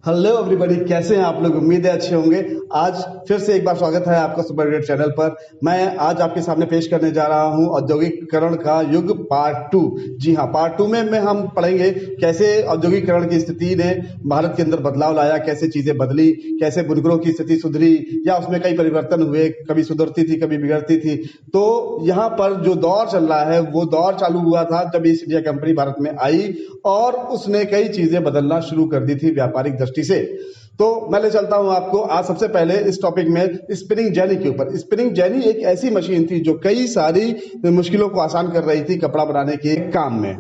Hello everybody, कैसे हैं आप लोग। उम्मीद है अच्छे होंगे। आज फिर से एक बार स्वागत है आपका सुपर ग्रेड चैनल पर। मैं आज आपके सामने पेश करने जा रहा हूं औद्योगिकरण का युग पार्ट 2। जी हाँ, पार्ट 2 में हम पढ़ेंगे कैसे औद्योगिकरण की स्थिति ने भारत के अंदर बदलाव लाया, कैसे चीजें बदली, कैसे बुनकरों की स्थिति सुधरी या उसमें कई परिवर्तन हुए, कभी सुधरती थी कभी बिगड़ती थी। तो यहाँ पर जो दौर चल रहा है वो दौर चालू हुआ था जब ईस्ट इंडिया कंपनी भारत में आई और उसने कई चीजें बदलना शुरू कर दी थी व्यापारिक दृष्टि से। तो मैं ले चलता हूं आपको आज सबसे पहले इस टॉपिक में स्पिनिंग जेनी के ऊपर। स्पिनिंग जेनी एक ऐसी मशीन थी जो कई सारी मुश्किलों को आसान कर रही थी कपड़ा बनाने के काम में।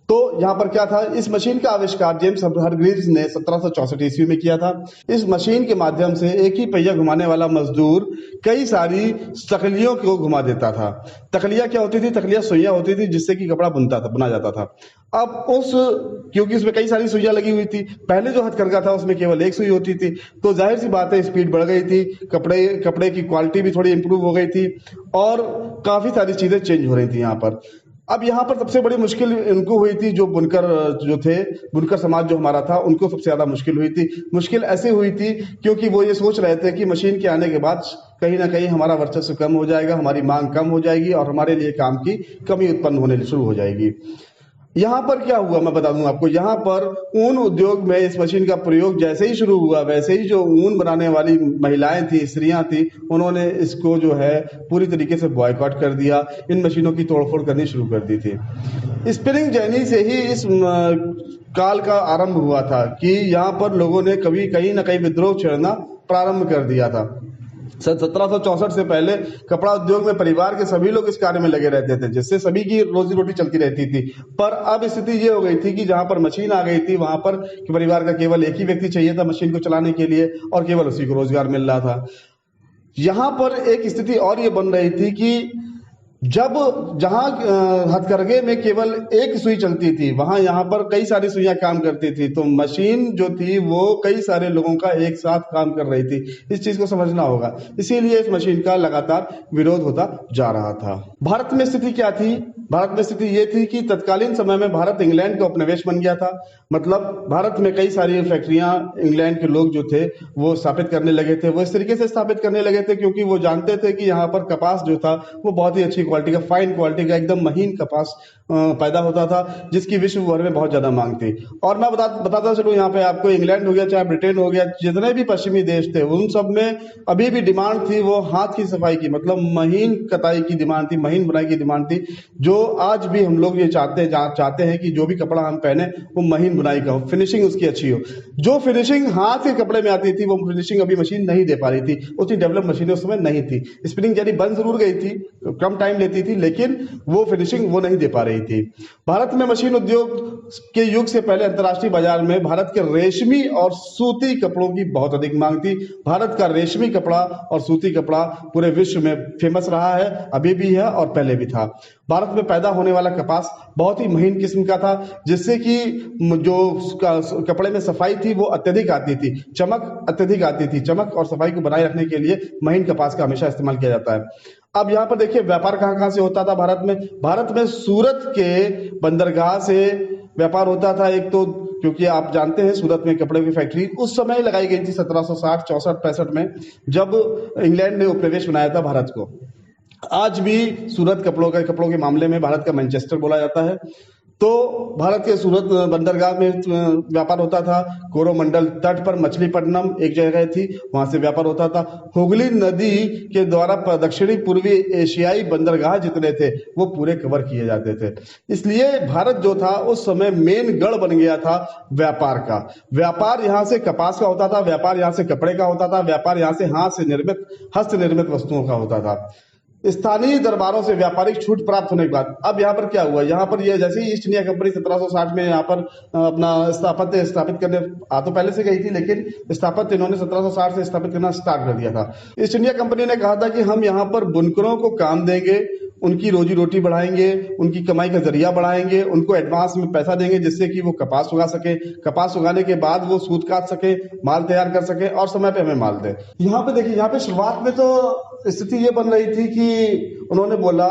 तो यहाँ पर क्या था, इस मशीन का आविष्कार जेम्स हरग्रीव्स ने 1764 ईस्वी में किया था। इस मशीन के माध्यम से एक ही पहिया घुमाने वाला मजदूर कई सारी तकलियों को घुमा देता था। तकलिया क्या होती थी? तकलिया सुइयां होती थी जिससे कि कपड़ा बुना जाता था। अब क्योंकि उसमें कई सारी सुइयां लगी हुई थी, पहले जो हथकरघा था उसमें केवल एक सुई होती थी, तो जाहिर सी बात है स्पीड बढ़ गई थी, कपड़े की क्वालिटी भी थोड़ी इंप्रूव हो गई थी और काफी सारी चीजें चेंज हो रही थी यहाँ पर। अब यहाँ पर सबसे बड़ी मुश्किल इनको हुई थी, जो बुनकर समाज जो हमारा था उनको सबसे ज्यादा मुश्किल हुई थी। मुश्किल ऐसे हुई थी क्योंकि वो ये सोच रहे थे कि मशीन के आने के बाद कहीं ना कहीं हमारा वर्चस्व कम हो जाएगा, हमारी मांग कम हो जाएगी और हमारे लिए काम की कमी उत्पन्न होने शुरू हो जाएगी। यहाँ पर क्या हुआ मैं बता दूं आपको। यहाँ पर ऊन उद्योग में इस मशीन का प्रयोग जैसे ही शुरू हुआ, वैसे ही जो ऊन बनाने वाली महिलाएं थी, स्त्रियां थी, उन्होंने इसको जो है पूरी तरीके से बॉयकॉट कर दिया, इन मशीनों की तोड़फोड़ करनी शुरू कर दी थी। स्पिनिंग जेनी से ही इस काल का आरंभ हुआ था कि यहाँ पर लोगों ने कभी कहीं ना कहीं विद्रोह छेड़ना प्रारंभ कर दिया था। 1764 से पहले कपड़ा उद्योग में परिवार के सभी लोग इस कार्य में लगे रहते थे, जिससे सभी की रोजी रोटी चलती रहती थी। पर अब स्थिति ये हो गई थी कि जहां पर मशीन आ गई थी वहां पर परिवार का केवल एक ही व्यक्ति चाहिए था मशीन को चलाने के लिए और केवल उसी को रोजगार मिल रहा था। यहां पर एक स्थिति और ये बन रही थी कि जहां हथकरघे में केवल एक सुई चलती थी, वहां यहाँ पर कई सारी सुइयां काम करती थी, तो मशीन जो थी वो कई सारे लोगों का एक साथ काम कर रही थी। इस चीज को समझना होगा, इसीलिए इस मशीन का लगातार विरोध होता जा रहा था। भारत में स्थिति क्या थी? भारत में स्थिति ये थी कि तत्कालीन समय में भारत इंग्लैंड का उपनिवेश बन गया था। मतलब भारत में कई सारी फैक्ट्रियां इंग्लैंड के लोग जो थे वो स्थापित करने लगे थे। वो इस तरीके से स्थापित करने लगे थे क्योंकि वो जानते थे कि यहाँ पर कपास जो था वो बहुत ही अच्छी क्वालिटी का, फाइन क्वालिटी का, एकदम महीन कपास पैदा होता था जिसकी विश्व भर में बहुत ज्यादा मांग थी। और मैं बताता चलूं यहाँ पे आपको, इंग्लैंड हो गया चाहे ब्रिटेन हो गया, जितने भी पश्चिमी देश थे उन सब में अभी भी डिमांड थी वो हाथ की सफाई की, मतलब महीन कताई की डिमांड थी, महीन बुनाई की डिमांड थी। जो आज भी हम लोग ये चाहते हैं कि जो भी कपड़ा हम पहने वो महीन बुनाई का हो, फिनिशिंग उसकी अच्छी हो। जो फिनिशिंग हाथ के कपड़े में आती थी वो फिनिशिंग अभी मशीन नहीं दे पा रही थी, उतनी डेवलप मशीनें उस समय नहीं थी। स्पिनिंग यानी बन जरूर गई थी, कम टाइम लेती थी, लेकिन वो फिनिशिंग वो नहीं दे पा रही थी। भारत में मशीन उद्योग के युग से पहले अंतर्राष्ट्रीय बाजार में भारत के रेशमी और सूती कपड़ों की बहुत अधिक मांग थी। भारत का रेशमी कपड़ा और सूती कपड़ा पूरे विश्व में फेमस रहा है, अभी भी है और पहले भी था। भारत में पैदा होने वाला कपास बहुत ही महीन किस्म का था, जिससे कि जो कपड़े में सफाई थी वो अत्यधिक आती थी, चमक अत्यधिक आती थी। चमक और सफाई को बनाए रखने के लिए महीन कपास का हमेशा इस्तेमाल किया जाता है। अब यहाँ पर देखिए व्यापार कहाँ कहाँ से होता था भारत में सूरत के बंदरगाह से व्यापार होता था। एक तो क्योंकि आप जानते हैं सूरत में कपड़े की फैक्ट्री उस समय लगाई गई थी 1760, 64, 65 में, जब इंग्लैंड ने उपनिवेश बनाया था भारत को। आज भी सूरत कपड़ों के मामले में भारत का मैनचेस्टर बोला जाता है। तो भारत के सूरत बंदरगाह में व्यापार होता था। कोरोमंडल तट पर मछलीपट्टनम एक जगह थी, वहां से व्यापार होता था। हुगली नदी के द्वारा दक्षिणी पूर्वी एशियाई बंदरगाह जितने थे वो पूरे कवर किए जाते थे। इसलिए भारत जो था उस समय मेन गढ़ बन गया था व्यापार का। व्यापार यहाँ से कपास का होता था, व्यापार यहाँ से कपड़े का होता था, व्यापार यहाँ से हस्त निर्मित वस्तुओं का होता था। स्थानीय दरबारों से व्यापारिक छूट प्राप्त होने के बाद अब यहाँ पर क्या हुआ, यहाँ पर ये जैसे ही ईस्ट इंडिया कंपनी 1760 में यहाँ पर अपना स्थापित करने आ तो पहले से गई थी, लेकिन स्थापित इन्होंने 1760 से स्थापित करना स्टार्ट कर दिया था। ईस्ट इंडिया कंपनी ने कहा था कि हम यहाँ पर बुनकरों को काम देंगे, उनकी रोजी रोटी बढ़ाएंगे, उनकी कमाई का जरिया बढ़ाएंगे, उनको एडवांस में पैसा देंगे जिससे कि वो कपास उगा सके, कपास उगाने के बाद वो सूत काट सके, माल तैयार कर सके और समय पे हमें माल दे। यहाँ पे देखिए, यहाँ पे शुरुआत में तो स्थिति ये बन रही थी कि उन्होंने बोला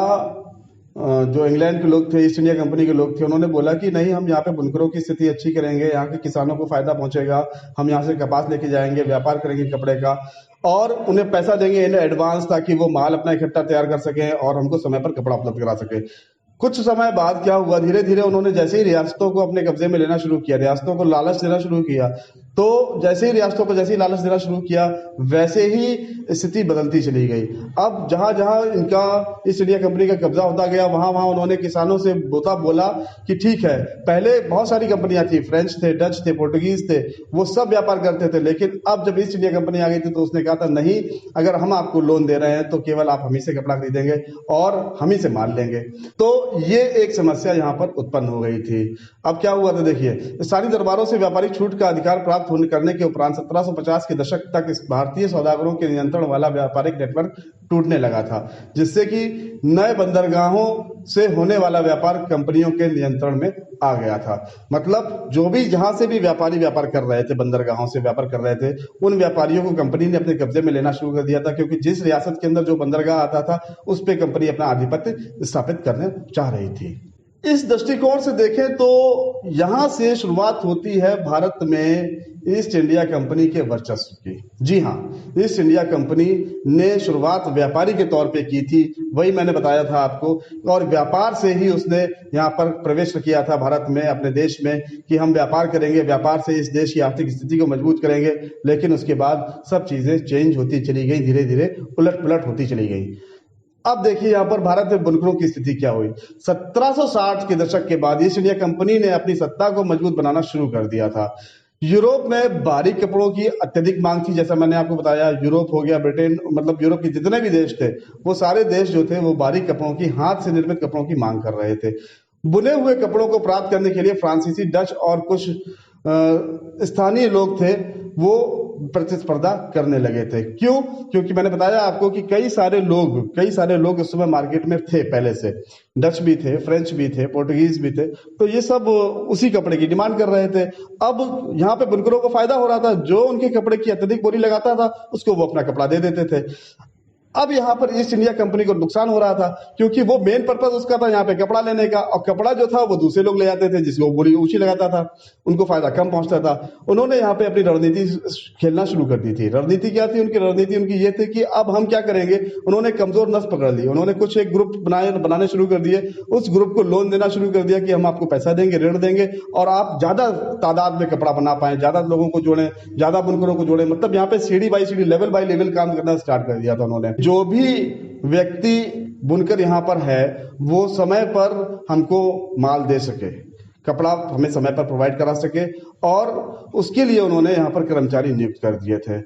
जो इंग्लैंड के लोग थे, ईस्ट इंडिया कंपनी के लोग थे, उन्होंने बोला कि नहीं, हम यहाँ पे बुनकरों की स्थिति अच्छी करेंगे, यहाँ के किसानों को फायदा पहुंचेगा, हम यहाँ से कपास लेके जाएंगे, व्यापार करेंगे कपड़े का, और उन्हें पैसा देंगे इन एडवांस ताकि वो माल अपना इकट्ठा तैयार कर सकें और हमको समय पर कपड़ा उपलब्ध करा सके। कुछ समय बाद क्या हुआ, धीरे धीरे उन्होंने जैसे ही रियासतों को अपने कब्जे में लेना शुरू किया, रियासतों को लालच देना शुरू किया, तो जैसे ही रियासतों को जैसे ही लालच देना शुरू किया, वैसे ही स्थिति बदलती चली गई। अब जहां जहां इनका ईस्ट इंडिया कंपनी का कब्जा होता गया, वहां वहां उन्होंने किसानों से बोला कि ठीक है, पहले बहुत सारी कंपनियां थी, फ्रेंच थे, डच थे, पोर्टुगीज थे, वो सब व्यापार करते थे, लेकिन अब जब ईस्ट इंडिया कंपनी आ गई थी तो उसने कहा था नहीं, अगर हम आपको लोन दे रहे हैं तो केवल आप हम ही से कपड़ा खरीदेंगे और हम ही से माल लेंगे। तो ये एक समस्या यहाँ पर उत्पन्न हो गई थी। अब क्या हुआ था देखिए, सारी दरबारों से व्यापारिक छूट का अधिकार प्राप्त करने के उपरांत 1750 के दशक तक इस भारतीय सौदागरों के नियंत्रण वाला व्यापारिक नेटवर्क टूटने लगा था, जिससे कि नए बंदरगाहों से होने वाला व्यापार कंपनियों के नियंत्रण में आ गया था। मतलब जो भी जहां से भी व्यापारी व्यापार कर रहे थे, बंदरगाहों से व्यापार कर रहे थे, उन व्यापारियों को कंपनी ने अपने कब्जे में लेना शुरू कर दिया था, क्योंकि जिस रियासत के अंदर जो बंदरगाह आता था उस पर कंपनी अपना आधिपत्य स्थापित करने चाह रही थी। इस दृष्टिकोण से देखें तो यहां से शुरुआत होती है भारत में ईस्ट इंडिया कंपनी के वर्चस्व की। जी हाँ, ईस्ट इंडिया कंपनी ने शुरुआत व्यापारी के तौर पे की थी, वही मैंने बताया था आपको, और व्यापार से ही उसने यहाँ पर प्रवेश किया था भारत में, अपने देश में, कि हम व्यापार करेंगे, व्यापार से इस देश की आर्थिक स्थिति को मजबूत करेंगे। लेकिन उसके बाद सब चीजें चेंज होती चली गई, धीरे धीरे उलट पुलट होती चली गई। अब देखिए यहाँ पर भारत में बुनकरों की स्थिति क्या हुई। 1760 के दशक के बाद ईस्ट इंडिया कंपनी ने अपनी सत्ता को मजबूत बनाना शुरू कर दिया था। यूरोप में बारीक कपड़ों की अत्यधिक मांग थी, जैसा मैंने आपको बताया, यूरोप हो गया, ब्रिटेन, मतलब यूरोप के जितने भी देश थे, वो सारे देश जो थे वो बारीक कपड़ों की, हाथ से निर्मित कपड़ों की मांग कर रहे थे। बुने हुए कपड़ों को प्राप्त करने के लिए फ्रांसीसी, डच और कुछ स्थानीय लोग थे, वो प्रतिस्पर्धा करने लगे थे। क्यों? क्योंकि मैंने बताया आपको कि कई सारे लोग इस समय मार्केट में थे पहले से। डच भी थे, फ्रेंच भी थे, पोर्टुगीज भी थे, तो ये सब उसी कपड़े की डिमांड कर रहे थे। अब यहाँ पे बुनकरों को फायदा हो रहा था, जो उनके कपड़े की अत्यधिक बोली लगाता था उसको वो अपना कपड़ा दे देते थे। अब यहाँ पर ईस्ट इंडिया कंपनी को नुकसान हो रहा था, क्योंकि वो मेन पर्पस उसका था यहाँ पे कपड़ा लेने का, और कपड़ा जो था वो दूसरे लोग ले जाते थे, जिसको बोली ऊंची लगाता था, उनको फायदा कम पहुंचता था। उन्होंने यहाँ पे अपनी रणनीति खेलना शुरू कर दी थी। रणनीति क्या थी उनकी? रणनीति उनकी ये थी कि अब हम क्या करेंगे, उन्होंने कमजोर नस पकड़ ली, उन्होंने कुछ एक ग्रुप बनाने शुरू कर दिए, उस ग्रुप को लोन देना शुरू कर दिया कि हम आपको पैसा देंगे, ऋण देंगे, और आप ज्यादा तादाद में कपड़ा बना पाए, ज्यादा लोगों को जोड़े, ज्यादा बुनकरों को जोड़े। मतलब यहाँ पे सीढ़ी बाई सीढ़ी, लेवल बाई लेवल काम करना स्टार्ट कर दिया था उन्होंने। जो भी व्यक्ति बुनकर यहाँ पर है वो समय पर हमको माल दे सके, कपड़ा हमें समय पर प्रोवाइड करा सके, और उसके लिए उन्होंने यहाँ पर कर्मचारी नियुक्त कर दिए थे।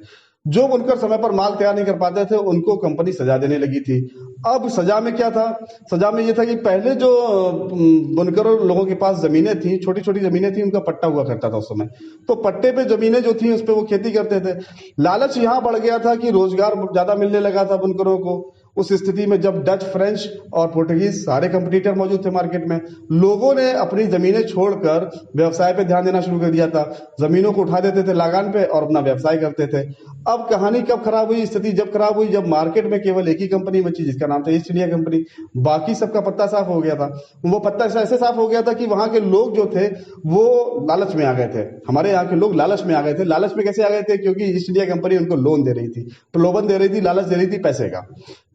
जो बुनकर समय पर माल तैयार नहीं कर पाते थे उनको कंपनी सजा देने लगी थी। अब सजा में क्या था? सजा में ये था कि पहले जो बुनकरों लोगों के पास जमीनें थी, छोटी छोटी जमीनें थी, उनका पट्टा हुआ करता था उस समय, तो पट्टे पे जमीनें जो थी उस पे वो खेती करते थे। लालच यहाँ बढ़ गया था कि रोजगार ज्यादा मिलने लगा था बुनकरों को। उस स्थिति में जब डच, फ्रेंच और पोर्टुगीज सारे कंपटीटर मौजूद थे मार्केट में, लोगों ने अपनी जमीनें छोड़कर व्यवसाय पे ध्यान देना शुरू कर दिया था। जमीनों को उठा देते थे लगान पे और अपना व्यवसाय करते थे। अब कहानी कब खराब हुई? स्थिति जब खराब हुई जब मार्केट में केवल एक ही कंपनी बची, जिसका नाम था ईस्ट इंडिया कंपनी। बाकी सबका पत्ता साफ हो गया था। वो पत्ता ऐसे साफ हो गया था कि वहां के लोग जो थे वो लालच में आ गए थे। हमारे यहाँ के लोग लालच में आ गए थे। लालच में कैसे आ गए थे? क्योंकि ईस्ट इंडिया कंपनी उनको लोन दे रही थी, प्रलोभन दे रही थी, लालच दे रही थी पैसे का।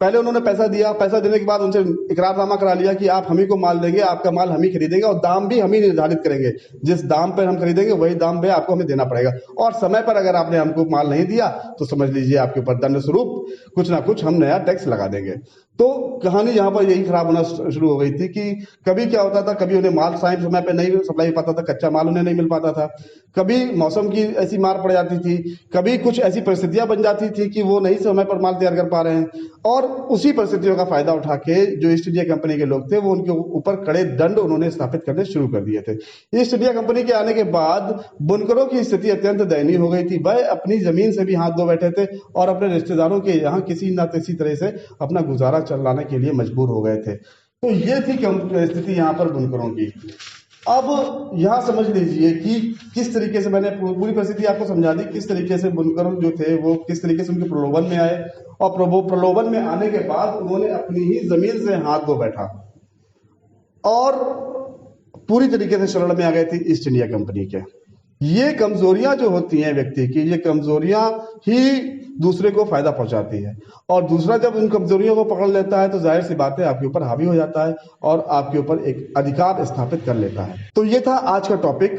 पहले उन्होंने पैसा दिया, पैसा देने के बाद उनसे इकरारनामा करा लिया कि आप हम ही को माल देंगे, आपका माल हम ही खरीदेंगे और दाम भी हम ही निर्धारित करेंगे। जिस दाम पर हम खरीदेंगे वही दाम पे आपको हमें देना पड़ेगा, और समय पर अगर आपने हमको माल नहीं दिया तो समझ लीजिए आपके ऊपर दंड स्वरूप कुछ ना कुछ हम नया टैक्स लगा देंगे। तो कहानी यहाँ पर यही खराब होना शुरू हो गई थी कि कभी क्या होता था, कभी उन्हें माल समय पे नहीं सप्लाई हो पाता था, कच्चा माल उन्हें नहीं मिल पाता था, कभी मौसम की ऐसी मार पड़ जाती थी, कभी कुछ ऐसी परिस्थितियां बन जाती थी कि वो नहीं समय पर माल तैयार कर पा रहे हैं, और उसी परिस्थितियों का फायदा उठा के जो ईस्ट इंडिया कंपनी के लोग थे वो उनके ऊपर कड़े दंड उन्होंने स्थापित करने शुरू कर दिए थे। ईस्ट इंडिया कंपनी के आने के बाद बुनकरों की स्थिति अत्यंत दयनीय हो गई थी। वह अपनी जमीन से भी हाथ धो बैठे थे और अपने रिश्तेदारों के यहाँ किसी न किसी तरह से अपना गुजारा चलाने के लिए मजबूर हो गए थे। तो ये थी स्थिति यहाँ पर बुनकरों की। अब यहाँ समझ लीजिए कि किस तरीके से मैंने पूरी परिस्थिति आपको समझा दी, किस तरीके से बुनकर जो थे वो किस तरीके से उनके प्रलोभन में आए, और प्रलोभन में आने के बाद उन्होंने अपनी ही जमीन से हाथ धो बैठा। और पूरी तरीके से शरण में आ गए थे ईस्ट इंडिया कंपनी के। ये कमजोरियां जो होती हैं व्यक्ति की, ये कमजोरियां ही दूसरे को फायदा पहुंचाती है, और दूसरा जब उन कमजोरियों को पकड़ लेता है तो जाहिर सी बात है आपके ऊपर हावी हो जाता है और आपके ऊपर एक अधिकार स्थापित कर लेता है। तो ये था आज का टॉपिक।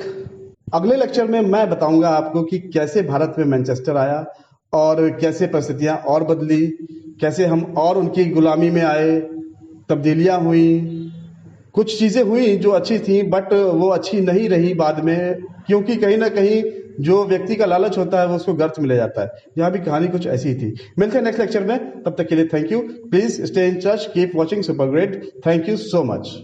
अगले लेक्चर में मैं बताऊंगा आपको कि कैसे भारत में मैनचेस्टर आया और कैसे परिस्थितियां और बदली, कैसे हम और उनकी गुलामी में आए, तब्दीलियां हुई, कुछ चीजें हुई जो अच्छी थी बट वो अच्छी नहीं रही बाद में, क्योंकि कहीं ना कहीं जो व्यक्ति का लालच होता है वो उसको गर्त में ले जाता है। यहाँ भी कहानी कुछ ऐसी ही थी। मिलते हैं नेक्स्ट लेक्चर में, तब तक के लिए thank you. Please stay in touch, keep watching super grade. Thank you so much.